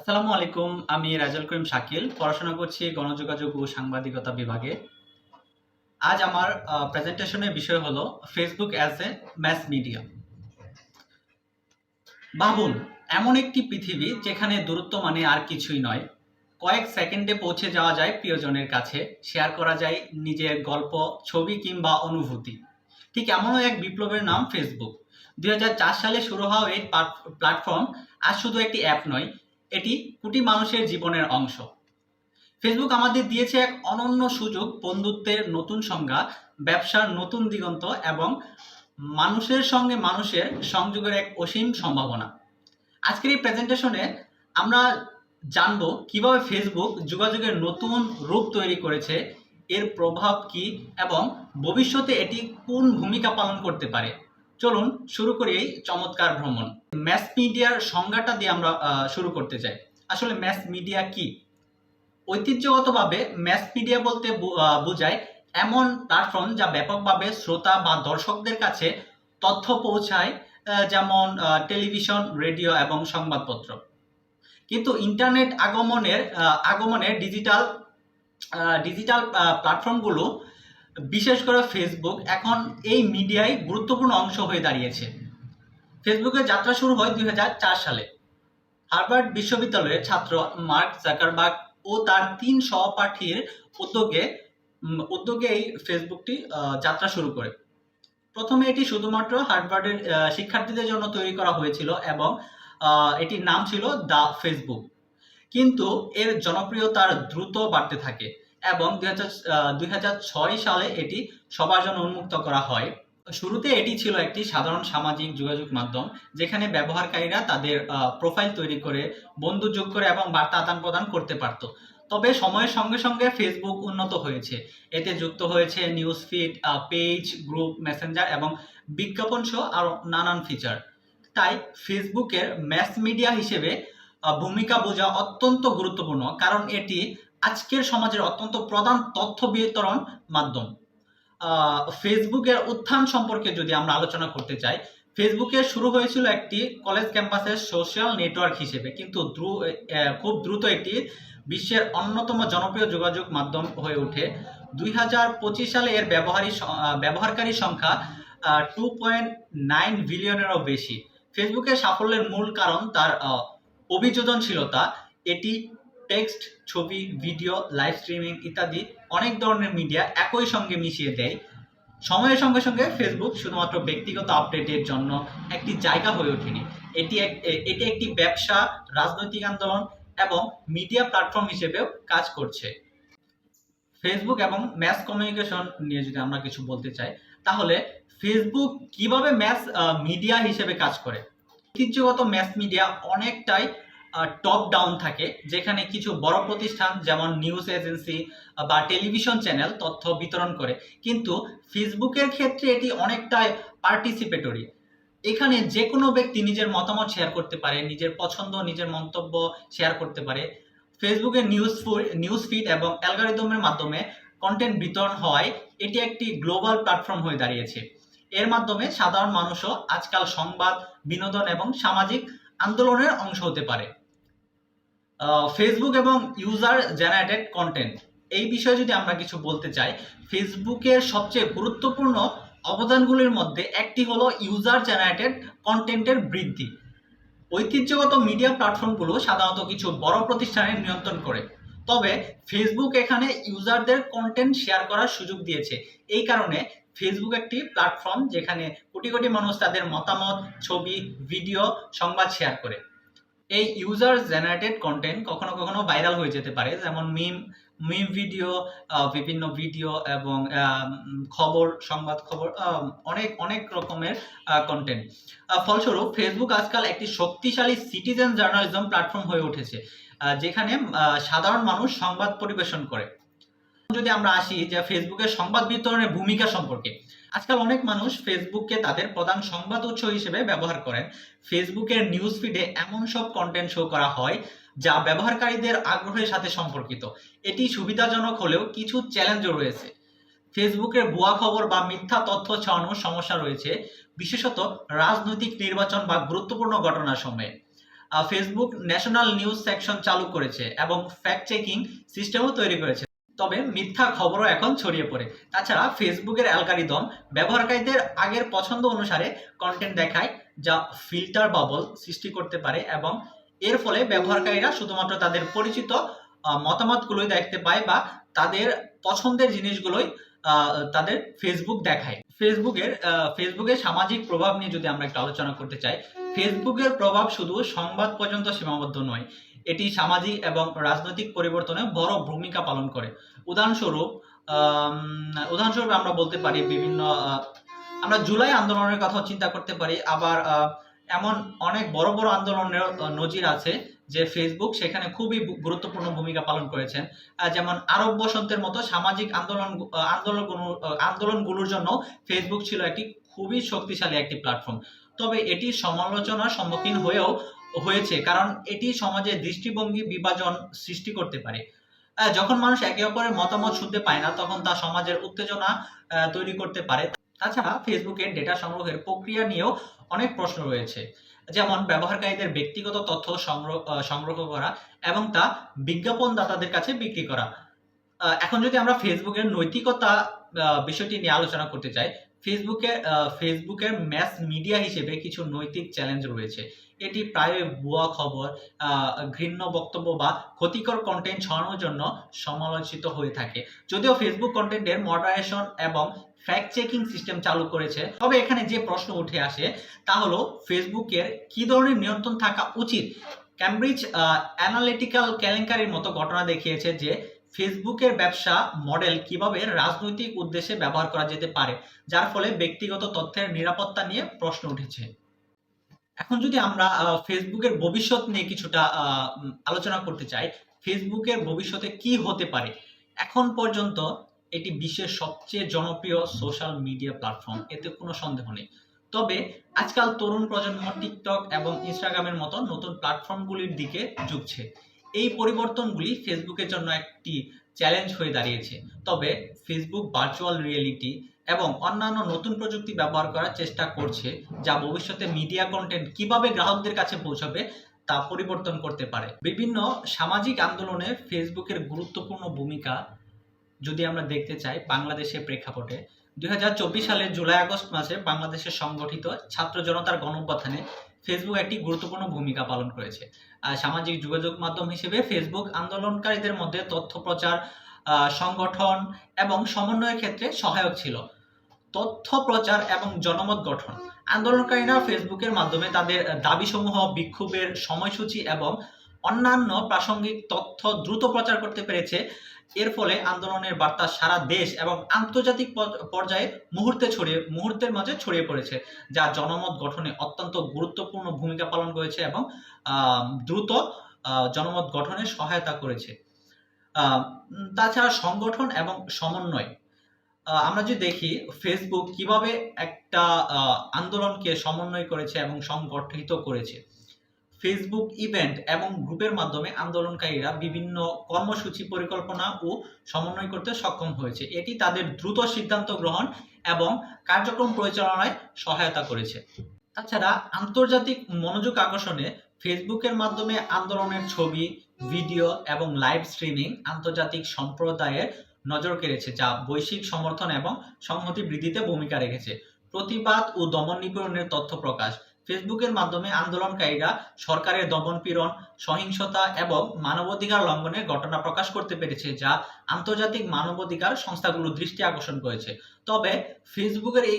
আসসালামু আলাইকুম। আমি রাজুল করিম শাকিল, পড়াশোনা করছি গণযোগাযোগ ও সাংবাদিকতা বিভাগে। আজ আমার প্রেজেন্টেশনের বিষয় হলো Facebook as a mass media. ভাবুন, এমন একটি পৃথিবী যেখানে দূরত্ব মানে আর কিছুই নয়। কয়েক সেকেন্ডে পৌঁছে যাওয়া যায় প্রিয়জনের কাছে, শেয়ার করা যায় নিজের গল্প, ছবি কিংবা অনুভূতি। ঠিক এমনও এক বিপ্লবের নাম ফেসবুক। 2004 সালে শুরু হওয়া এই প্ল্যাটফর্ম আজ শুধু একটি অ্যাপ নয়, এটি কোটি মানুষের জীবনের অংশ। ফেসবুক আমাদের দিয়েছে এক অনন্য সুযোগ, বন্ধুত্বের নতুন সংজ্ঞা, ব্যবসার নতুন দিগন্ত এবং মানুষের সঙ্গে মানুষের সংযোগের এক অসীম সম্ভাবনা। আজকের এই প্রেজেন্টেশনে আমরা জানবো কিভাবে ফেসবুক যোগাযোগের নতুন রূপ তৈরি করেছে, এর প্রভাব কি এবং ভবিষ্যতে এটি কোন ভূমিকা পালন করতে পারে। চলুন শুরু করি এই চমৎকার ভ্রমণ। ম্যাস মিডিয়ার সংজ্ঞাটা দিয়ে আমরা শুরু করতে চাই। আসলে ম্যাস মিডিয়া কি? ঐতিহ্যগতভাবে ম্যাস মিডিয়া বলতে বোঝায় এমন প্ল্যাটফর্ম যা ব্যাপকভাবে শ্রোতা বা দর্শকদের কাছে তথ্য পৌঁছায়, যেমন টেলিভিশন, রেডিও এবং সংবাদপত্র। কিন্তু ইন্টারনেট আগমনে ডিজিটাল ডিজিটাল প্ল্যাটফর্মগুলো, বিশেষ করে ফেসবুক, এখন এই মিডিয়ায় গুরুত্বপূর্ণ অংশ হয়ে দাঁড়িয়েছে। ফেসবুকের যাত্রা শুরু হয় 2004 সালে। হার্ভার্ড বিশ্ববিদ্যালয়ের ছাত্র মার্ক জাকারবার্গ ও তার 3 সহপাঠীর উদ্যোগে উদ্যোগে এই ফেসবুকটি যাত্রা শুরু করে। প্রথমে এটি শুধুমাত্র হার্ভার্ডের শিক্ষার্থীদের জন্য তৈরি করা হয়েছিল এবং এটির নাম ছিল দ্য ফেসবুক। কিন্তু এর জনপ্রিয়তা দ্রুত বাড়তে থাকে এবং 2006 সালে এটি সবার জন্য উন্মুক্ত করা হয়। শুরুতে এটি ছিল একটি সাধারণ সামাজিক যোগাযোগ মাধ্যম, যেখানে ব্যবহারকারীরা তাদের প্রোফাইল তৈরি করে, বন্ধু যোগ করে এবং বার্তা আদান প্রদান করতে পারত। তবে সময়ের সঙ্গে সঙ্গে ফেসবুক উন্নত হয়েছে। এতে যুক্ত হয়েছে news feed, page, group, Messenger এবং বিজ্ঞাপন সহ আরও নানান ফিচার। তাই ফেসবুকের ম্যাস মিডিয়া হিসেবে ভূমিকা বোঝা অত্যন্ত গুরুত্বপূর্ণ, কারণ এটি আজকের সমাজের অত্যন্ত প্রধান তথ্য বিতরণ মাধ্যম। ফেসবুকের উত্থান সম্পর্কে যদি আমরা আলোচনা করতে চাই, ফেসবুকে শুরু হয়েছিল একটি কলেজ ক্যাম্পাসের সোশ্যাল নেটওয়ার্ক হিসেবে, কিন্তু খুব দ্রুত এটি বিশ্বের অন্যতম জনপ্রিয় যোগাযোগ মাধ্যম হয়ে ওঠে। 2025 সালে এর ব্যবহারকারী সংখ্যা 2.9 বিলিয়নেরও বেশি। ফেসবুকের সাফল্যের মূল কারণ তার অভিযোজনশীলতা। এটি টেক্সট, ছবি, ভিডিও, লাইভ স্ট্রিমিং ইত্যাদি অনেক ধরনের মিডিয়া একই সঙ্গে মিশিয়ে দেয়। সময়ের সঙ্গে সঙ্গে ফেসবুক শুধুমাত্র ব্যক্তিগত আপডেটের জন্য একটি জায়গা হয়ে ওঠেনি, এটি একটি ব্যবসা, রাজনৈতিক আন্দোলন এবং মিডিয়া প্ল্যাটফর্ম হিসেবেও কাজ করছে। ফেসবুক এবং ম্যাস কমিউনিকেশন নিয়ে যদি আমরা কিছু বলতে চাই, তাহলে ফেসবুক কিভাবে ম্যাস মিডিয়া হিসেবে কাজ করে। ঐতিহ্যগত ম্যাস মিডিয়া অনেকটাই টপ ডাউন থাকে, যেখানে কিছু বড় প্রতিষ্ঠান যেমন নিউজ এজেন্সি বা টেলিভিশন চ্যানেল তথ্য বিতরণ করে, কিন্তু ফেসবুকের ক্ষেত্রে এটি অনেকটাই পার্টিসিপেটরি। এখানে যে কোনো ব্যক্তি নিজের মতামত শেয়ার করতে পারে, নিজের পছন্দ, নিজের মন্তব্য শেয়ার করতে পারে। ফেসবুকের নিউজ ফিড এবং অ্যালগরিদমের মাধ্যমে কন্টেন্ট বিতরণ হওয়ায় এটি একটি গ্লোবাল প্ল্যাটফর্ম হয়ে দাঁড়িয়েছে। এর মাধ্যমে সাধারণ মানুষও আজকাল সংবাদ, বিনোদন এবং সামাজিক আন্দোলনের অংশ হতে পারে। ফেসবুক এবং ইউজার জেনারেটেড কন্টেন্ট, এই বিষয়ে যদি আমরা কিছু বলতে চাই, ফেসবুকের সবচেয়ে গুরুত্বপূর্ণ অবদানগুলির মধ্যে একটি হলো ইউজার জেনারেটেড কন্টেন্টের বৃদ্ধি। ঐতিহ্যগত মিডিয়া প্ল্যাটফর্মগুলো সাধারণত কিছু বড় প্রতিষ্ঠানের নিয়ন্ত্রণ করে, তবে ফেসবুক এখানে ইউজারদের কন্টেন্ট শেয়ার করার সুযোগ দিয়েছে। এই কারণে ফেসবুক একটি প্ল্যাটফর্ম যেখানে কোটি কোটি মানুষ তাদের মতামত, ছবি, ভিডিও, সংবাদ শেয়ার করে। এই ইউজার জেনারেটেড কন্টেন্ট কখনো কখনো ভাইরাল হয়ে যেতে পারে, যেমন মিম ভিডিও, বিভিন্ন ভিডিও এবং সংবাদ খবর, অনেক অনেক রকমের কন্টেন্ট। ফলস্বরূপ ফেসবুক আজকাল একটি শক্তিশালী সিটিজেন জার্নালিজম প্ল্যাটফর্ম হয়ে উঠেছে, যেখানে সাধারণ মানুষ সংবাদ পরিবেশন করে। যদি আমরা আসি যে ফেসবুকের সংবাদ বিতরণের ভূমিকা সম্পর্কে, আজকাল অনেক মানুষ ফেসবুককে তাদের প্রধান সংবাদ উৎস হিসেবে ব্যবহার করেন। ফেসবুকের নিউজ ফিডে এমন সব কন্টেন্ট শো করা হয় যা ব্যবহারকারীদের আগ্রহের সাথে সম্পর্কিত। এটি সুবিধাজনক হলেও কিছু চ্যালেঞ্জও রয়েছে। ফেসবুকের ভুয়া খবর বা মিথ্যা তথ্য ছড়ানোর সমস্যা রয়েছে, বিশেষত রাজনৈতিক, নির্বাচন বা গুরুত্বপূর্ণ ঘটনার সময়ে। ফেসবুক ন্যাশনাল নিউজ সেকশন চালু করেছে এবং ফ্যাক্ট চেকিং সিস্টেমও তৈরি করেছে। তবে মিথ্যা খবরও এখন ছড়িয়ে পড়ে। তাছাড়া ফেসবুকের অ্যালগরিদম ব্যবহারকারীদের আগের পছন্দ অনুসারে কন্টেন্ট দেখায়, যা ফিল্টার বাবল সৃষ্টি করতে পারে এবং এর ফলে ব্যবহারকারীরা শুধুমাত্র তাদের পরিচিত মতামতগুলোই দেখতে পায় বা তাদের পছন্দের জিনিসগুলোই তাদের ফেসবুক দেখায়। ফেসবুকের সামাজিক প্রভাব নিয়ে যদি আমরা একটু আলোচনা করতে চাই, ফেসবুকের প্রভাব শুধু সংবাদ পর্যন্ত সীমাবদ্ধ নয়, এটি সামাজিক এবং রাজনৈতিক পরিবর্তনে বড় ভূমিকা পালন করে। উদাহরণস্বরূপ আমরা বলতে পারি বিভিন্ন আমরা জুলাই আন্দোলনের কথা চিন্তা করতে পারি, আবার এমন অনেক বড় বড় আন্দোলনের নজির আছে যে ফেসবুক সেখানে খুবই গুরুত্বপূর্ণ ভূমিকা পালন করেছেন। যেমন আরব বসন্তের মতো সামাজিক আন্দোলনগুলোর জন্য ফেসবুক ছিল একটি খুবই শক্তিশালী একটি প্ল্যাটফর্ম। তবে এটি সমালোচনার সম্মুখীন হয়েছে, কারণ এটি সমাজে দৃষ্টিভঙ্গি বিভাজন সৃষ্টি করতে পারে। যখন মানুষ একে অপরের মতামত শুনতে পায় না, তখন তা সমাজের উত্তেজনা তৈরি করতে পারে। তাছাড়া ফেসবুকের ডেটা সংগ্রহের প্রক্রিয়া নিয়েও অনেক প্রশ্ন রয়েছে, যেমন ব্যবহারকারীদের ব্যক্তিগত তথ্য সংগ্রহ করা এবং তা বিজ্ঞাপনদাতাদের কাছে বিক্রি করা। এখন যদি আমরা ফেসবুকের নৈতিকতা বিষয়টি নিয়ে আলোচনা করতে চাই, ফেসবুকের ম্যাস মিডিয়া হিসেবে কিছু নৈতিক চ্যালেঞ্জ রয়েছে। এটি প্রায়ই ভুয়া খবর, ঘৃণ্য বক্তব্য বা ক্ষতিকর কন্টেন্ট ছড়ানোর জন্য সমালোচিত হয়ে থাকে। যদিও ফেসবুক কন্টেন্টের মডারেশন এবং ফ্যাক্ট চেকিং সিস্টেম চালু করেছে, তবে এখানে যে প্রশ্ন উঠে আসে তা হলো ফেসবুকের কি ধরনের নিয়ন্ত্রণ থাকা উচিত। ক্যামব্রিজ অ্যানালিটিক্যাল কেলেঙ্কারির মতো ঘটনা দেখিয়েছে যে ফেসবুকের ব্যবসা মডেল কিভাবে রাজনৈতিক উদ্দেশ্যে ব্যবহার করা যেতে পারে, যার ফলে ব্যক্তিগত তথ্যের নিরাপত্তা নিয়ে প্রশ্ন উঠেছে। এখন যদি আমরা ফেসবুকের ভবিষ্যৎ নিয়ে কিছুটা আলোচনা করতে চাই, ফেসবুকের ভবিষ্যতে কি হতে পারে। এখন পর্যন্ত এটি বিশ্বের সবচেয়ে জনপ্রিয় সোশ্যাল মিডিয়া প্ল্যাটফর্ম, এতে কোনো সন্দেহ নেই। তবে আজকাল তরুণ প্রজন্ম টিকটক এবং ইনস্টাগ্রামের মতো নতুন প্ল্যাটফর্মগুলির দিকে ঝুঁকছে। এই পরিবর্তনগুলি ফেসবুকের জন্য একটি চ্যালেঞ্জ হয়ে দাঁড়িয়েছে। তবে ফেসবুক ভার্চুয়াল রিয়েলিটি এবং অন্যান্য নতুন প্রযুক্তি ব্যবহার করার চেষ্টা করছে, যা ভবিষ্যতে মিডিয়া কন্টেন্ট কিভাবে গ্রাহকদের কাছে পৌঁছাবে তা পরিবর্তন করতে পারে। বিভিন্ন সামাজিক আন্দোলনে ফেসবুকের গুরুত্বপূর্ণ ভূমিকা যদি আমরা দেখতে চাই বাংলাদেশের প্রেক্ষাপটে, 2024 সালের জুলাই আগস্ট মাসে বাংলাদেশের সংগঠিত ছাত্র জনতার গণঅভ্যুত্থানে ফেসবুক একটি গুরুত্বপূর্ণ ভূমিকা পালন করেছে। সামাজিক যোগাযোগ মাধ্যম হিসেবে ফেসবুক আন্দোলনকারীদের মধ্যে তথ্য প্রচার, সংগঠন এবং সমন্বয়ের ক্ষেত্রে সহায়ক ছিল। তথ্য প্রচার এবং জনমত গঠন, আন্দোলনকারীরা ফেসবুকের মাধ্যমে তাদের দাবিসমূহ, বিক্ষোভের সময়সূচি এবং অন্যান্য প্রাসঙ্গিক তথ্য দ্রুত প্রচার করতে পেরেছে। এর ফলে আন্দোলনের বার্তা সারা দেশ এবং আন্তর্জাতিক পর্যায়ে মুহূর্তের মাঝে ছড়িয়ে পড়েছে, যা জনমত গঠনে অত্যন্ত গুরুত্বপূর্ণ ভূমিকা পালন করেছে এবং দ্রুত জনমত গঠনে সহায়তা করেছে। তাছাড়া সংগঠন এবং সমন্বয়, আমরা যদি দেখি ফেসবুক কিভাবে একটা আন্দোলনকে সমন্বয় করেছে এবং সংগঠিত করেছে। ফেসবুক ইভেন্ট এবং গ্রুপের মাধ্যমে আন্দোলনকারীরা বিভিন্ন কর্মসূচি পরিকল্পনা ও সমন্বয় করতে সক্ষম হয়েছে। এটি তাদের দ্রুত সিদ্ধান্ত গ্রহণ এবং কার্যক্রম পরিচালনায় সহায়তা করেছে। তাছাড়া আন্তর্জাতিক মনোযোগ আকর্ষণে ফেসবুকের মাধ্যমে আন্দোলনের ছবি, ভিডিও এবং লাইভ স্ট্রিমিং আন্তর্জাতিক সম্প্রদায়ের নজর কেড়েছে, যা বৈশ্বিক সমর্থন এবং সংহতি বৃদ্ধিতে ভূমিকা রেখেছে। প্রতিবাদ ও দমন নিপীড়নের তথ্য প্রকাশ, ফেসবুকের মাধ্যমে আন্দোলনকারীরা সরকারের দমনপীড়ন, সহিংসতা এবং মানবাধিকার লঙ্ঘনের ঘটনা প্রকাশ করতে পেরেছে, যা আন্তর্জাতিক মানবাধিকার সংস্থাগুলোর দৃষ্টি আকর্ষণ করেছে। তবে ফেসবুকের এই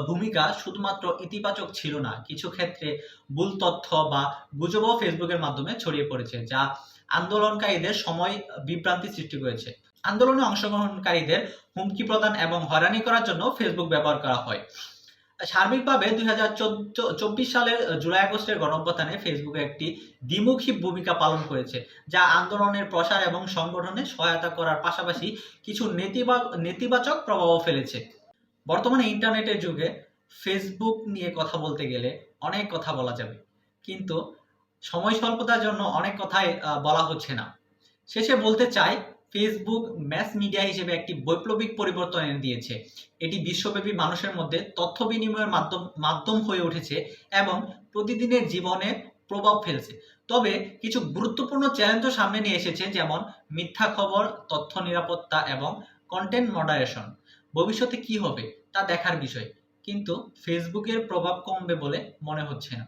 ভূমিকা শুধুমাত্র ইতিবাচক ছিল না, কিছু ক্ষেত্রে ভুল তথ্য বা গুজবও ফেসবুকের মাধ্যমে ছড়িয়ে পড়েছে, যা আন্দোলনকারীদের সময় বিভ্রান্তি সৃষ্টি করেছে। আন্দোলনে অংশগ্রহণকারীদের হুমকি প্রদান এবং হয়রানি করার জন্য ফেসবুক ব্যবহার করা হয়। সার্বিকভাবে 2024 সালের জুলাই আগস্টের গণঅভ্যুত্থানে ফেসবুক একটি দ্বিমুখী ভূমিকা পালন করেছে, যা আন্দোলনের প্রসার এবং সংগঠনে সহায়তা করার পাশাপাশি কিছু নেতিবাচক প্রভাবও ফেলেছে। বর্তমানে ইন্টারনেটের যুগে ফেসবুক নিয়ে কথা বলতে গেলে অনেক কথা বলা যাবে, কিন্তু সময় স্বল্পতার জন্য অনেক কথাই বলা হচ্ছে না। শেষে বলতে চাই, ফেসবুক ম্যাস মিডিয়া হিসেবে একটি বৈপ্লবিক পরিবর্তন এনে দিয়েছে। এটি বিশ্বব্যাপী মানুষের মধ্যে তথ্য বিনিময়ের মাধ্যম হয়ে উঠেছে এবং প্রতিদিনের জীবনে প্রভাব ফেলছে। তবে কিছু গুরুত্বপূর্ণ চ্যালেঞ্জও সামনে নিয়ে এসেছে, যেমন মিথ্যা খবর, তথ্য নিরাপত্তা এবং কন্টেন্ট মডারেশন। ভবিষ্যতে কি হবে তা দেখার বিষয়, কিন্তু ফেসবুকের প্রভাব কমবে বলে মনে হচ্ছে না।